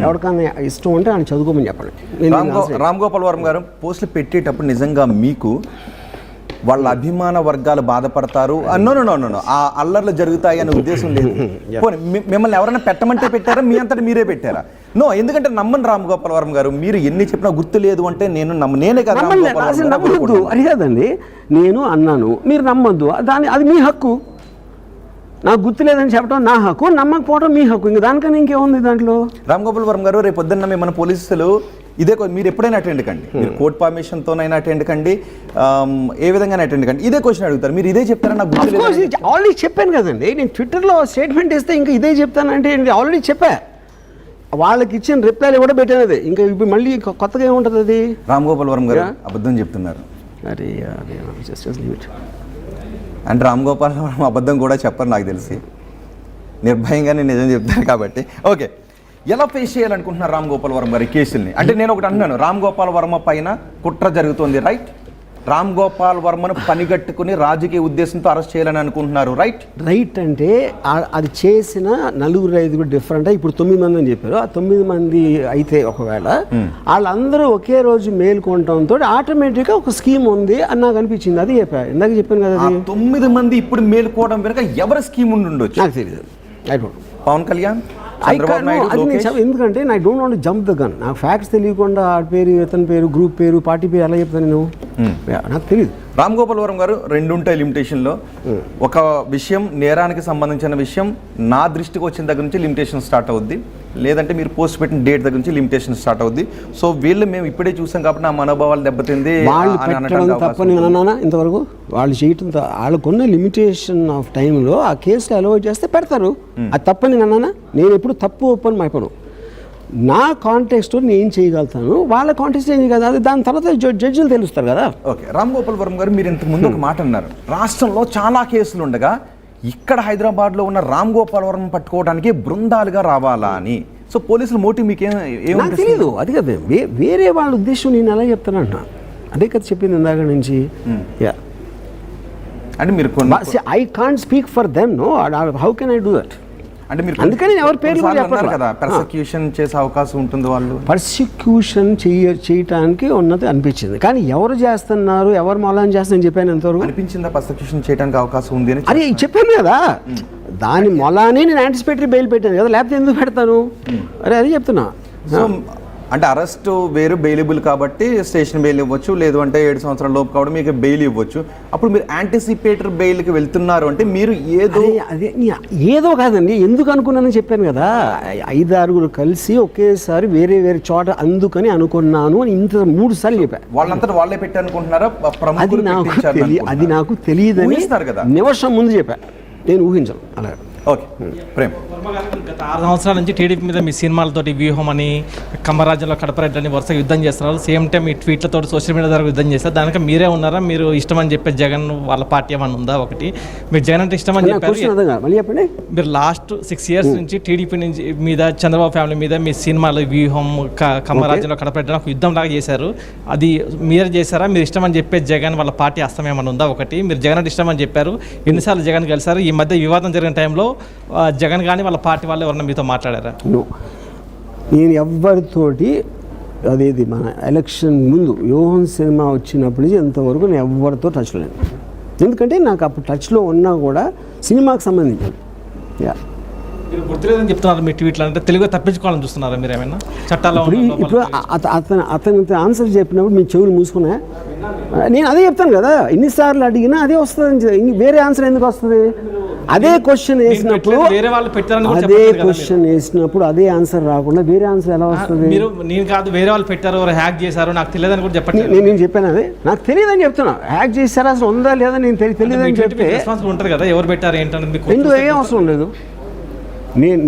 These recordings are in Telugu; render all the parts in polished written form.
ఎవరికైనా ఇష్టం ఉంటే ఆయన చదువుకోమని చెప్పండి. రామ్ గోపాల్ వర్మ గారు పోస్టులు పెట్టేటప్పుడు నిజంగా మీకు వాళ్ళ అభిమాన వర్గాలు బాధపడతారు నో ఆ అల్లర్లు జరుగుతాయి అనే ఉద్దేశం లేదు. మిమ్మల్ని ఎవరైనా పెట్టమంటే పెట్టారా, మీ అంతటా మీరే పెట్టారా? నో, ఎందుకంటే నమ్మని రామ్ గోపాల్ వర్మ గారు, మీరు ఎన్ని చెప్పినా గుర్తు లేదు అంటే నేనే కదా నమ్మద్దు అది కాదండి. నేను అన్నాను, మీరు నమ్మద్దు, అది మీ హక్కు. నాకు గుర్తు లేదని చెప్పడం నా హక్కు, నమ్మకపోవడం మీ హక్కు. ఇంకా దానికన్నా ఇంకేముంది దాంట్లో? రామ్ గోపాల్ వర్మ గారు, రేపు పొద్దున్న మిమ్మల్ని పోలీసులు ఇదే మీరు ఎప్పుడైనా అటెండ్ కండి, మీరు కోర్ట్ పర్మిషన్తోనైనా అటెండ్ కండి, ఏ విధంగా అటెండ్ కండి, ఇదే క్వశ్చన్ అడుగుతారు, మీరు ఇదే చెప్తారా? నాకు ఆల్రెడీ చెప్పాను కదండి, నేను ట్విట్టర్లో స్టేట్మెంట్ ఇస్తే ఇంకా ఇదే చెప్తానంటే ఆల్రెడీ చెప్పా. వాళ్ళకి ఇచ్చిన రిప్లైలు కూడా పెట్టాను. అది ఇంకా ఇప్పుడు మళ్ళీ కొత్తగా ఏముంటుంది అది? రామ్ గోపాల్ వర్మ గారు అబద్ధం చెప్తున్నారు. అరే అంటే రామ్ గోపాల్ వర్మ అబద్ధం కూడా చెప్పరు నాకు తెలిసి, నిర్భయంగానే నిజం చెప్తారు కాబట్టి. ఓకే, ఎలా ఫేస్ చేయాలనుకుంటున్నారు రామ్ గోపాల్ వర్మ గారి కేసుల్ని? అంటే నేను ఒకటి అంటున్నాను, రామ్ గోపాల్ వర్మ పైన కుట్ర జరుగుతుంది, రైట్? రామ్ గోపాల్ వర్మను పనిగట్టుకుని రాజకీయ ఉద్దేశంతో అరెస్ట్ చేయాలని అనుకుంటున్నారు, రైట్ అంటే అది చేసిన 4-5 డిఫరెంట్. ఇప్పుడు 9 మంది అని చెప్పారు. ఆ 9 మంది అయితే ఒకవేళ వాళ్ళందరూ ఒకే రోజు మేల్కొనడంతో ఆటోమేటిక్గా ఒక స్కీమ్ ఉంది అని నాకు అనిపించింది. అది ఇందాక చెప్పాను కదా, 9 మంది ఇప్పుడు మేల్కోవడం వెనక ఎవరి స్కీమ్ ఉండి ఉండొచ్చు నాకు తెలియదు. పవన్ కళ్యాణ్, ఎందుకంటే నాకు don't want jump the gun. నాకు ఫ్యాక్ట్స్ తెలియకుండా ఆ పేరు, ఇతని పేరు, గ్రూప్ పేరు, పార్టీ పేరు ఎలా చెప్తాను నేను? నాకు తెలియదు. రామ్ గోపాల్ వర్మ గారు, 2 ఉంటాయి లిమిటేషన్లో. ఒక విషయం నేరానికి సంబంధించిన విషయం నా దృష్టికి వచ్చిన దగ్గర నుంచి లిమిటేషన్ స్టార్ట్ అవుద్ది, లేదంటే మీరు పోస్ట్ పెట్టిన డేట్ దగ్గర నుంచి లిమిటేషన్ స్టార్ట్ అవుద్ది. సో వీళ్ళు మేము ఇప్పుడే చూసాం కాబట్టి నా మనోభావాలు దెబ్బతింది. వాళ్ళు పెట్టడం తప్పని అన్నానా ఇంతవరకు? వాళ్ళు చేయటం వాళ్ళకున్న లిమిటేషన్ ఆఫ్ టైంలో ఆ కేసులు అలౌ చేస్తే పెడతారు. అది తప్పని అన్నానా? నేను ఎప్పుడు తప్పు ఒప్పని మైపను. నా కాంటెక్స్ట్ నేను చేయగలుగుతాను, వాళ్ళ కాంటెక్స్ట్ ఏం కదా, అది దాని తర్వాత జడ్జిలు తెలుస్తారు కదా. ఓకే, రామ్ గోపాల్ వర్మ గారు, మీరు ఇంతకు ముందు ఒక మాట అన్నారు, రాష్ట్రంలో చాలా కేసులు ఉండగా ఇక్కడ హైదరాబాద్లో ఉన్న రామ్ గోపాల్ వర్మ పట్టుకోవడానికి బృందాలుగా రావాలా అని. సో పోలీసుల మోటివ్ మీకు నాకు తెలియదు. అది కదా వేరే వాళ్ళ ఉద్దేశం. నేను ఎలా చెప్తానంట, అదే కదా చెప్పింది ఇందాక నుంచి. అంటే మీరు I can't speak for them, no, how can I do that? అంటే మీరు అందుకని ఎవరి పేర్లు చెప్పారు కదా, పర్సిక్యూషన్ చేసే అవకాశం ఉంటుంది. వాళ్ళు పర్సిక్యూషన్ చేయటానికి ఉన్నది అనిపించింది, కానీ ఎవరు చేస్తున్నారు, ఎవరు మూలాన్ని చేస్తారని చెప్పాను ఎంతవరకు అనిపించిందా? పర్సిక్యూషన్ చేయడానికి అవకాశం ఉంది అని అరే చెప్పాను కదా, దాని మొలానే నేను యాంటిసిపేటరీ బెయిల్ పెట్టాను కదా, లేకపోతే ఎందుకు పెడతాను? అరే అది చెప్తున్నా. సో అంటే అరెస్ట్ వేరు, బెయిలబుల్ కాబట్టి స్టేషన్ బెయిల్ ఇవ్వచ్చు, లేదు అంటే 7 సంవత్సరాల లోపు కాబట్టి మీకు బెయిల్ ఇవ్వచ్చు. అప్పుడు మీరు యాంటిసిపేటరీ బెయిల్కి వెళ్తున్నారు అంటే మీరు ఏదో కాదండి, ఎందుకు అనుకున్నానని చెప్పాను కదా. 5-6 కలిసి ఒకేసారి వేరే వేరే చోట అందుకని అనుకున్నాను అని 3 సార్లు చెప్పాను. వాళ్ళంతా వాళ్ళే పెట్టారనుకుంటున్నారా? అది నాకు తెలియదని నిమిషం ముందు చెప్పా, నేను ఊహించాను అలా. ఓకే, ప్రేమ్, గత 6 సంవత్సరాల నుంచి టీడీపీ మీద మీ సినిమాలతోటి వ్యూహం అని, కమ్మరాజ్యంలో కడపరెడ్డి అని వరుసగా యుద్ధం చేస్తున్నారు. సేమ్ టైం మీ ట్వీట్లతో సోషల్ మీడియా ద్వారా యుద్ధం చేస్తారు. దానికి మీరే ఉన్నారా? మీరు ఇష్టం అని చెప్పే జగన్ వాళ్ళ పార్టీ ఏమన్నా ఉందా? ఒకటి, మీరు జగన్ అంటే ఇష్టం అని చెప్పారు. మీరు లాస్ట్ 6 years నుంచి టీడీపీ నుంచి మీద, చంద్రబాబు ఫ్యామిలీ మీద మీ సినిమాలు వ్యూహం, కమ్మరాజ్యంలో కడపరెడ్డి ఒక యుద్ధం లాగా చేశారు. అది మీరు చేశారా? మీరు ఇష్టం అని చెప్పే జగన్ వాళ్ళ పార్టీ అస్తం ఏమన్నా ఉందా? ఒకటి, మీరు జగన్ అంటే ఇష్టం అని చెప్పారు, ఎన్నిసార్లు జగన్ కలిసారు? ఈ మధ్య వివాదం జరిగిన టైంలో జగన్ కానీ వాళ్ళ పార్టీ వాళ్ళు ఎవరన్నా మీతో మాట్లాడారా? నేను ఎవరితోటి, అదేది మన ఎలక్షన్ ముందు వ్యూహం సినిమా వచ్చినప్పటి నుంచి ఎంతవరకు నేను ఎవరితో టచ్లో లేను. ఎందుకంటే నాకు అప్పుడు టచ్లో ఉన్నా కూడా సినిమాకి సంబంధించి మీరు గుర్తులేదని చెప్తున్నారు మీ ట్వీట్లు. అంటే తెలుగు తప్పించుకోవాలని చూస్తున్నారా మీరు ఏమైనా చట్టాలు? ఇప్పుడు అతను ఆన్సర్ చెప్పినప్పుడు మీ చెవులు మూసుకున్నా, నేను అదే చెప్తాను కదా, ఎన్నిసార్లు అడిగినా అదే వస్తుంది, వేరే ఆన్సర్ ఎందుకు వస్తుంది? అదే క్వశ్చన్ వేసినప్పుడు అదే ఆన్సర్ రాకుండా వేరే ఆన్సర్ ఎలా వస్తుంది? నేను కాదు, వేరే వాళ్ళు పెట్టారు, హ్యాక్ చేశారు, నాకు తెలియదని కూడా చెప్పండి. నేను చెప్పాను అదే, నాకు తెలియదని చెప్తున్నా. హ్యాక్ చేశారా, అసలు ఉందా లేదా నేను తెలియదని చెప్తే ఉంటుంది కదా, ఎవరు పెట్టారు ఏంటనేది ఎందుకు ఏం అవసరం లేదు. నేను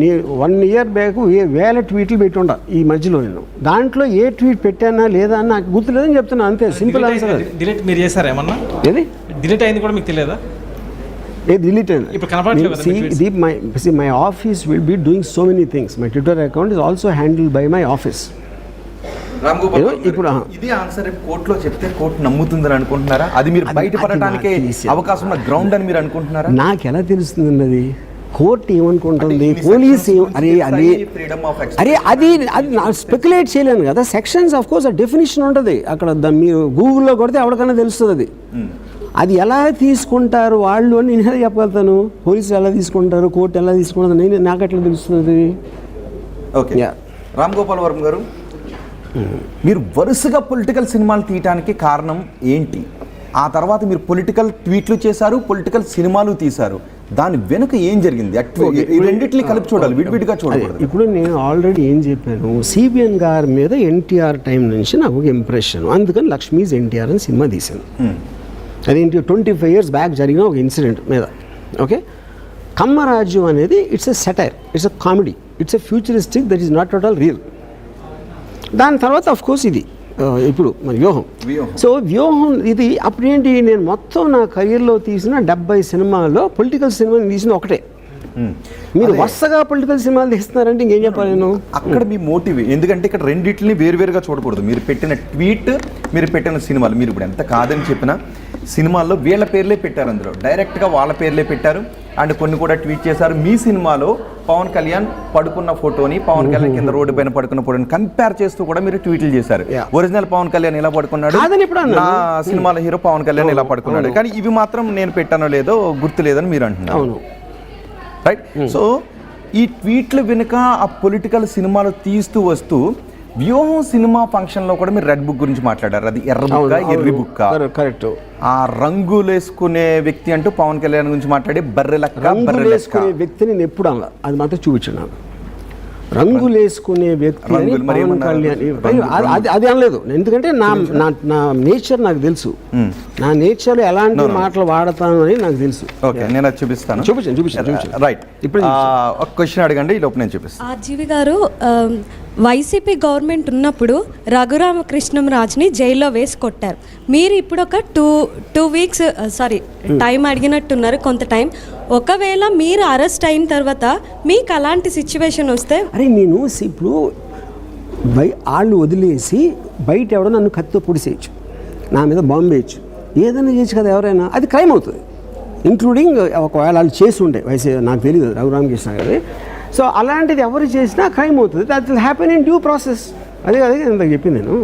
1 year బ్యాక్ వేల ట్వీట్లు పెట్టుండా ఈ మధ్యలో, నేను దాంట్లో ఏ ట్వీట్ పెట్టానా లేదా అని నాకు గుర్తులేదని చెప్తున్నా, అంతే, సింపుల్ ఆన్సర్. డిలీట్ మీరు చేశారా ఏమన్నా? ఏది డిలీట్ అయింది కూడా మీకు తెలియదా? డిలీట్ అయింది. My office will be doing so many things. My Twitter account is also handled by my office. ఇప్పుడు ఇది ఆన్సర్ కోర్టులో చెప్తే కోర్టు నమ్ముతుందని అనుకుంటున్నారా? అది మీరు బయటపడటానికి అవకాశం ఉన్న గ్రౌండ్ అని మీరు అనుకుంటున్నారా? నాకు ఎలా తెలుస్తుంది? కోర్టు ఏమనుకుంటుంది, పోలీస్ అరే అది నా స్పెక్యులేట్ చేయలేను కదా. సెక్షన్స్ ఆఫ్ కోర్స్ ఆ డెఫినేషన్ ఉంటుంది అక్కడ, మీరు గూగుల్లో కొడితే ఎవరికైనా తెలుస్తుంది అది. అది ఎలా తీసుకుంటారు వాళ్ళు అని నేను ఎలా చెప్పగలుగుతాను? పోలీసులు ఎలా తీసుకుంటారు, కోర్టు ఎలా తీసుకుంటారు, నాకు ఎట్లా తెలుస్తుంది? ఓకే, రామ్ గోపాల్ వర్మ గారు, మీరు వరుసగా పొలిటికల్ సినిమాలు తీయటానికి కారణం ఏంటి? ఆ తర్వాత మీరు పొలిటికల్ ట్వీట్లు చేశారు, పొలిటికల్ సినిమాలు తీశారు. దాని వెనుక ఏం జరిగింది? ఈ రెండింటిని కలిపి చూడాలి, విడివిడిగా చూడాలి. ఇప్పుడు నేను ఆల్రెడీ ఏం చెప్పాను, సిబిఎన్ గారి మీద ఎన్టీఆర్ టైం నుంచి నాకు ఒక ఇంప్రెషన్, అందుకని లక్ష్మీస్ ఎన్టీఆర్ అని సినిమా తీశాను. అదేంటి 25 years బ్యాక్ జరిగిన ఒక ఇన్సిడెంట్ మీద. ఓకే, కమ్మరాజ్యం అనేది it's a satire, it's a comedy, it's a futuristic, that is not at all real. దాని తర్వాత ఆఫ్ కోర్స్ ఇది ఇప్పుడు మన వ్యూహం. సో వ్యూహం ఇది అప్పుడేంటి, నేను మొత్తం నా కెరీర్లో తీసిన 70 సినిమాల్లో పొలిటికల్ సినిమా తీసిన ఒకటే. మీరు వరుసగా పొలిటికల్ సినిమాలు తీస్తున్నారంటే ఇంకేం చెప్పాలి నేను? అక్కడ మీ మోటివ్, ఎందుకంటే ఇక్కడ రెండింటిని వేరువేరుగా చూడకూడదు. మీరు పెట్టిన ట్వీట్, మీరు పెట్టిన సినిమాలు, మీరు ఇప్పుడు ఎంత కాదని చెప్పినా సినిమాల్లో వీళ్ళ పేర్లే పెట్టారు, అందులో డైరెక్ట్గా వాళ్ళ పేర్లే పెట్టారు. అండ్ కొన్ని కూడా ట్వీట్ చేశారు. మీ సినిమాలో పవన్ కళ్యాణ్ పడుకున్న ఫోటోని, పవన్ కళ్యాణ్ కింద రోడ్డు పైన పడుకున్న ఫోటోని కంపేర్ చేస్తూ కూడా మీరు ట్వీట్లు చేశారు. ఒరిజినల్ పవన్ కళ్యాణ్ ఇలా పడుకున్నాడు, నా సినిమాలో హీరో పవన్ కళ్యాణ్ ఇలా పడుకున్నాడు, కానీ ఇవి మాత్రం నేను పెట్టానో లేదో గుర్తు లేదని మీరు అంటున్నారు, రైట్? సో ఈ ట్వీట్లు వెనుక ఆ పొలిటికల్ సినిమాలు తీస్తూ వస్తూ వ్యూహం సినిమా ఫంక్షన్లో కూడా మీరు రెడ్ బుక్ గురించి మాట్లాడారు. అది ఎర్ర బుక్క, ఎర్రి బుక్క, కరెక్ట్. ఆ రంగులు వేసుకునే వ్యక్తి అంటూ పవన్ కళ్యాణ్ గురించి మాట్లాడి బర్రెలక్క, రంగులు వేసుకునే వ్యక్తిని నేను ఎప్పుడు అలా, అది మాత్రం చూపించాను. రంగులు వేసుకునే వ్యక్తి పవన్ కళ్యాణ్ అది అనలేదు, ఎందుకంటే నా నేచర్ నాకు తెలుసు, నా నేచర్ ఎలాంటి మాటలు వాడతాను అని నాకు తెలుసు. ఓకే, నేను అది చూపిస్తాను. రైట్, ఇప్పుడు ఒక క్వశ్చన్ అడగండి, ఈ లోపు నేను చూపిస్తాను. ఆర్జీవి గారు, వైసీపీ గవర్నమెంట్ ఉన్నప్పుడు రఘురామకృష్ణంరాజుని జైల్లో వేసి కొట్టారు. మీరు ఇప్పుడు ఒక టూ వీక్స్ టైం అడిగినట్టున్నారు, కొంత టైం. ఒకవేళ మీరు అరెస్ట్ అయిన తర్వాత మీకు అలాంటి సిచ్యువేషన్ వస్తే, అరే నేను ఇప్పుడు వాళ్ళు వదిలేసి బయట ఎవడో నన్ను కత్తితో పొడిసేయచ్చు, నా మీద బాంబు వేయచ్చు, ఏదైనా చేయొచ్చు కదా ఎవరైనా, అది క్రైమ్ అవుతుంది. ఇంక్లూడింగ్ ఒకవేళ వాళ్ళు చేసి ఉంటే నాకు తెలియదు రఘురామకృష్ణ గారి. సో అలాంటిది ఎవరు చేసినా క్రైమ్ అవుతుంది. That will happen in due process. అదే ఇంతకు చెప్పింది నేను.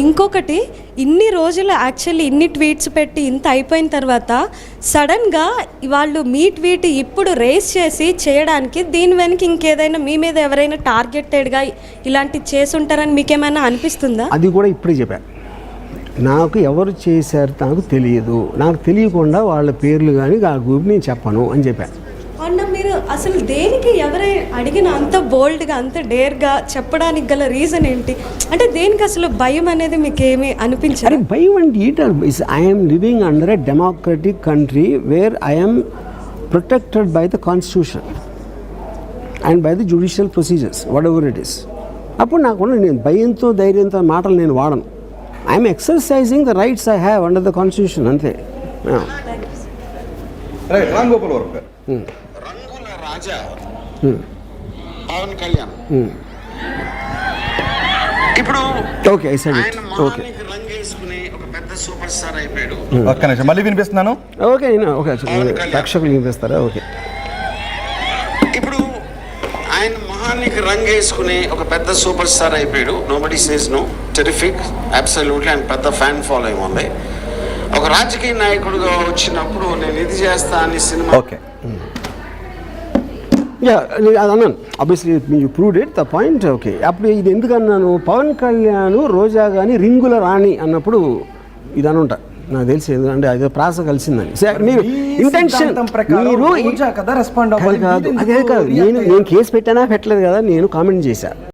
ఇంకొకటి, ఇన్ని రోజులు యాక్చువల్లీ ఇన్ని ట్వీట్స్ పెట్టి ఇంత అయిపోయిన తర్వాత సడన్గా వాళ్ళు మీ ట్వీట్ ఇప్పుడు రేస్ చేసి చేయడానికి దీని వెనక ఇంకేదైనా మీ మీద ఎవరైనా టార్గెటెడ్గా ఇలాంటివి చేసుంటారని మీకేమైనా అనిపిస్తుందా? అది కూడా ఇప్పుడే చెప్పాను. నాకు ఎవరు చేశారు నాకు తెలియదు, నాకు తెలియకుండా వాళ్ళ పేర్లు కానీ ఆ గ్రూప్ నేను చెప్పను అని చెప్పాను. అన్న, మీరు అసలు దేనికి ఎవరైనా అడిగిన అంత బోల్డ్గా, అంత డేర్గా చెప్పడానికి గల రీజన్ ఏంటి? అంటే దేనికి అసలు భయం అనేది మీకు ఏమి అనిపించారు? అరే భయం అంటే I'm living under a democratic country where I'm protected by the constitution and by the judicial procedures what ever it is. అప్పుడు నాకు నేను భయంతో ధైర్యంతో మాటలు నేను వాడను. I'm exercising the rights I have under the constitution, అంతే. రామ్ గోపాల్ వర్మ గారు, రంగుల రాజా పవన్ కళ్యాణ్ ఇప్పుడు రంగేసుకుని ఒక పెద్ద సూపర్ స్టార్ అయిపోయాడు. ఒక్క నిమిషం మళ్ళీ వినిపిస్తున్నాను. ఓకే, ప్రేక్షకులు వినిపిస్తారా? ఓకే, ఇప్పుడు ఆయన మొహానికి రంగేసుకుని ఒక పెద్ద సూపర్ స్టార్ అయిపోయాడు. Nobody says no, terrific, absolutely. ఆయన పెద్ద ఫ్యాన్ ఫాలోయింగ్ ఉంది. ఒక రాజకీయ నాయకుడిగా వచ్చినప్పుడు నేను ఇది చేస్తా అని సినిమా. ఓకే, అది అన్నాను. Obviously you proved it the point. Okay, అప్పుడు ఇది ఎందుకు అన్నాను, పవన్ కళ్యాణ్ రోజా కానీ రింగుల రాణి అన్నప్పుడు ఇది అనుంటా నాకు తెలిసి, ఎందుకంటే అదే ప్రాస కలిసిందని. మీరు ఇంటెన్షన్ మీరు అదే కాదు, నేను కేసు పెట్టానా పెట్టలేదు కదా, నేను కామెంట్ చేశాను.